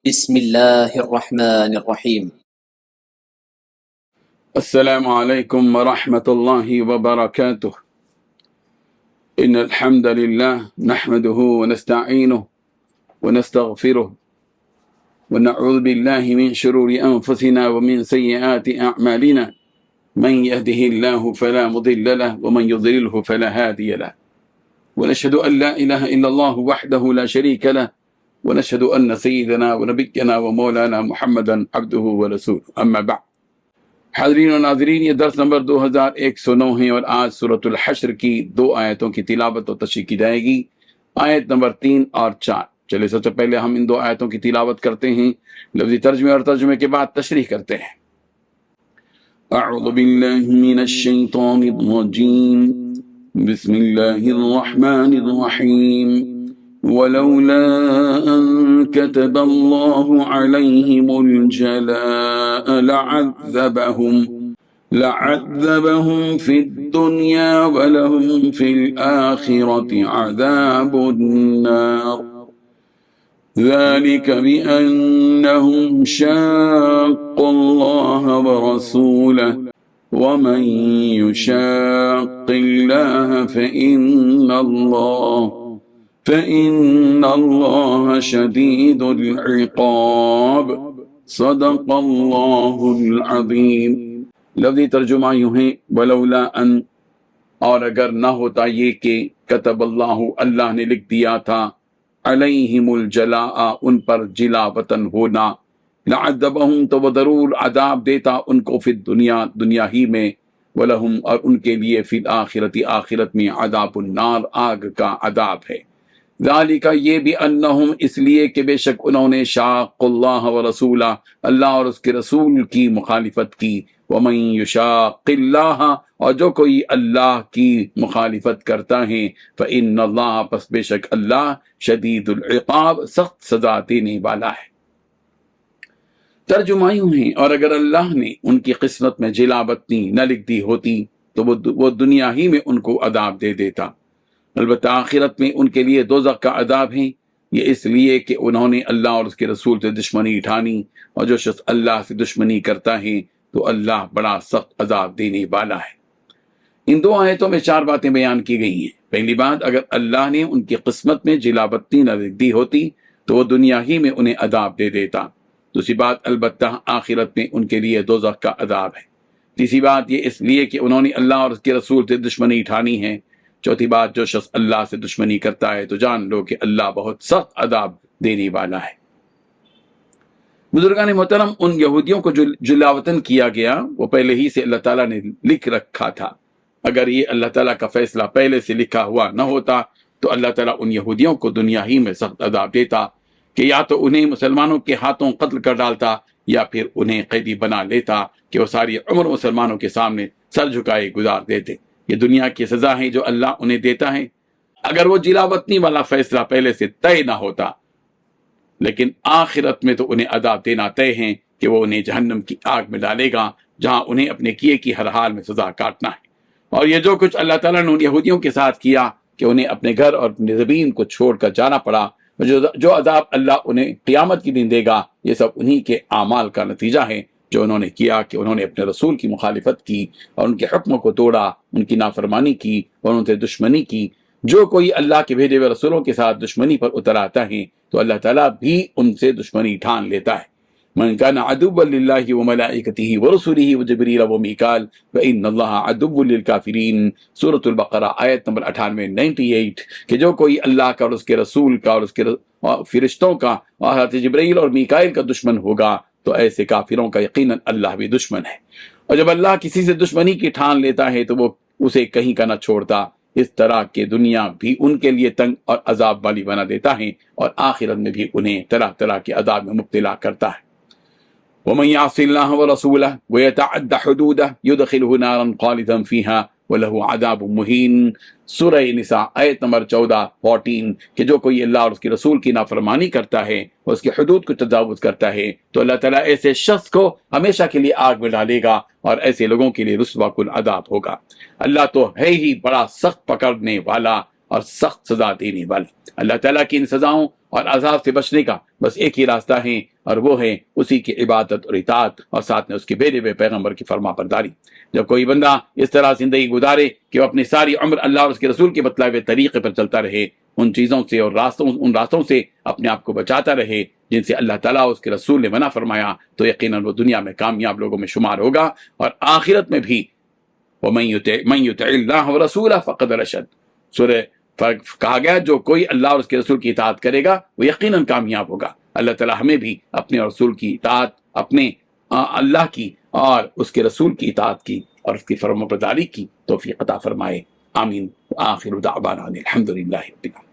بسم الله الرحمن الرحيم. السلام عليكم ورحمة الله وبركاته. إن الحمد لله نحمده ونستعينه ونستغفره ونعوذ بالله من شرور أنفسنا ومن سيئات أعمالنا، من يهده الله فلا مضل له ومن يضلله فلا هادي له، ونشهد أن لا إله إلا الله وحده لا شريك له، ونشهد أن سيدنا ونبينا ومولانا محمدا عبده ورسوله، أما بعد۔ حاضرین و ناظرین، یہ درس نمبر 2109 ہے اور آج سورۃ الحشر کی 2 آیتوں کی تلاوت و تشریح کی جائے گی، آیت نمبر 3 اور 4۔ چلے سب سے پہلے ہم ان 2 آیتوں کی تلاوت کرتے ہیں، لفظی ترجمے اور ترجمے کے بعد تشریح کرتے ہیں۔ اعوذ باللہ من الشیطان الرجیم، بسم اللہ الرحمن الرحیم۔ ولولا أن كتب الله عليهم الجلاء لعذبهم في الدنيا ولهم في الآخرة عذاب النار، ذلك بأنهم شاقوا الله ورسوله ومن يشاق الله فإن الله شديد العقاب، صدق اللہ العظیم۔ لفظی ترجمہ یوں ہے، ولولا ان، اور اگر نہ ہوتا یہ کہ کتب اللہ نے لکھ دیا تھا، علیہم الجلاء، ان پر جلا وطن ہونا، لعذبہم، تو وہ ضرور عذاب دیتا ان کو، فی الدنیا، دنیا ہی میں، ولہم، اور ان کے لیے، فی الآخرت، آخرت میں، عذاب النار، آگ کا عذاب ہے۔ ذالک، یہ بھی، انہم، اس لیے کہ بے شک انہوں نے، شاق اللہ و رسولہ، اللہ اور اس کے رسول کی مخالفت کی، ومن یشاق اللہ، اور جو کوئی اللہ کی مخالفت کرتا ہے، فإن اللہ، پس بے شک اللہ، شدید العقاب، سخت سزا دینے والا ہے۔ ترجمہ یوں ہے، اور اگر اللہ نے ان کی قسمت میں جلاوطنی نہ لکھ دی ہوتی تو وہ دنیا ہی میں ان کو عذاب دے دیتا، البتہ آخرت میں ان کے لیے دوزخ کا عذاب ہے، یہ اس لیے کہ انہوں نے اللہ اور اس کے رسول سے دشمنی ٹھانی، اور جو شخص اللہ سے دشمنی کرتا ہے تو اللہ بڑا سخت عذاب دینے والا ہے۔ ان 2 آیتوں میں 4 باتیں بیان کی گئی ہیں۔ پہلی بات، اگر اللہ نے ان کی قسمت میں جلاوطنی نہ لکھ دی ہوتی تو وہ دنیا ہی میں انہیں عذاب دے دیتا۔ دوسری بات، البتہ آخرت میں ان کے لیے دوزخ کا عذاب ہے۔ تیسری بات، یہ اس لیے کہ انہوں نے اللہ اور اس کے رسول سے دشمنی ٹھانی ہے۔ چوتھی بات، جو شخص اللہ سے دشمنی کرتا ہے تو جان لو کہ اللہ بہت سخت عذاب دینے والا ہے۔ بزرگان محترم، ان یہودیوں کو جو جلاوطن کیا گیا وہ پہلے ہی سے اللہ تعالیٰ نے لکھ رکھا تھا۔ اگر یہ اللہ تعالیٰ کا فیصلہ پہلے سے لکھا ہوا نہ ہوتا تو اللہ تعالیٰ ان یہودیوں کو دنیا ہی میں سخت عذاب دیتا، کہ یا تو انہیں مسلمانوں کے ہاتھوں قتل کر ڈالتا، یا پھر انہیں قیدی بنا لیتا کہ وہ ساری عمر مسلمانوں کے سامنے سر جھکائے گزار دیتے۔ یہ دنیا کی سزا ہے جو اللہ انہیں دیتا ہے۔ اگر وہ جلاوطنی والا فیصلہ پہلے سے طے نہ ہوتا، لیکن آخرت میں تو انہیں عذاب دینا طے ہے کہ وہ انہیں جہنم کی آگ میں ڈالے گا، جہاں انہیں اپنے کیے کی ہر حال میں سزا کاٹنا ہے۔ اور یہ جو کچھ اللہ تعالیٰ نے ان یہودیوں کے ساتھ کیا کہ انہیں اپنے گھر اور اپنی زمین کو چھوڑ کر جانا پڑا، جو عذاب اللہ انہیں قیامت کی دن دے گا، یہ سب انہی کے اعمال کا نتیجہ ہے جو انہوں نے کیا، کہ انہوں نے اپنے رسول کی مخالفت کی اور ان کے حکموں کو توڑا، ان کی نافرمانی کی اور ان سے دشمنی کی۔ جو کوئی اللہ کے بھیجے ہوئے رسولوں کے ساتھ دشمنی پر اتر آتا ہے تو اللہ تعالیٰ بھی ان سے دشمنی ٹھان لیتا ہے۔ من کان عدوا للہ وملائکتہ ورسلہ وجبریل ومیکال فإن اللہ عدو للکافرین، سورۃ البقرہ آیت نمبر 98 کہ جو کوئی اللہ کا اور اس کے رسول کا اور اس کے فرشتوں کا اور حضرت جبرائیل اور میکائیل کا دشمن ہوگا تو ایسے کافروں کا یقیناً اللہ بھی دشمن ہے۔ اور جب اللہ کسی سے دشمنی کی ٹھان لیتا ہے تو وہ اسے کہیں کا نہ چھوڑتا، اس طرح کہ دنیا بھی ان کے لیے تنگ اور عذاب والی بنا دیتا ہے، اور آخرت میں بھی انہیں طرح طرح کے عذاب میں مبتلا کرتا ہے۔ وَمَن يَعْصِ اللَّهَ وَرَسُولَهُ وَيَتَعَدَّ حُدُودَهُ يُدْخِلْهُ نَارًا خَالِدًا فِيهَا وَلَهُ عَذَابٌ مُهِينٌ، سورہ نساء آیت نمبر 14 کہ جو کوئی اللہ اور اس کے رسول کی نافرمانی کرتا ہے اور اس کی حدود کو تجاوز کرتا ہے تو اللہ تعالیٰ ایسے شخص کو ہمیشہ کے لیے آگ میں ڈالے گا، اور ایسے لوگوں کے لیے رسوا کن عذاب ہوگا۔ اللہ تو ہے ہی بڑا سخت پکڑنے والا اور سخت سزا دینے والا۔ اللہ تعالیٰ کی ان سزاؤں اور عذاب سے بچنے کا بس ایک ہی راستہ ہے، اور وہ ہے اسی کی عبادت اور اطاعت، اور ساتھ میں اس کے بھیجے ہوئے پیغمبر کی فرما برداری۔ جب کوئی بندہ اس طرح زندگی گزارے کہ وہ اپنی ساری عمر اللہ اور اس کے رسول کے بتلائے ہوئے طریقے پر چلتا رہے، ان چیزوں سے اور ان راستوں سے اپنے آپ کو بچاتا رہے جن سے اللہ تعالیٰ اور اس کے رسول نے منع فرمایا، تو یقیناً وہ دنیا میں کامیاب لوگوں میں شمار ہوگا، اور آخرت میں بھی وَمَن يُطِعِ اللَّهَ وَرَسُولَهُ فَقَدْ رَشَدَ، سورہ کہا گیا جو کوئی اللہ اور اس کے رسول کی اطاعت کرے گا وہ یقیناً کامیاب ہوگا۔ اللہ تعالیٰ ہمیں بھی اپنے رسول کی اطاعت، اپنے اللہ کی اور اس کے رسول کی اطاعت کی اور اس کی فرمانبرداری کی توفیق عطا فرمائے، آمین۔ آخر دعوانا الحمدللہ رب العالمین۔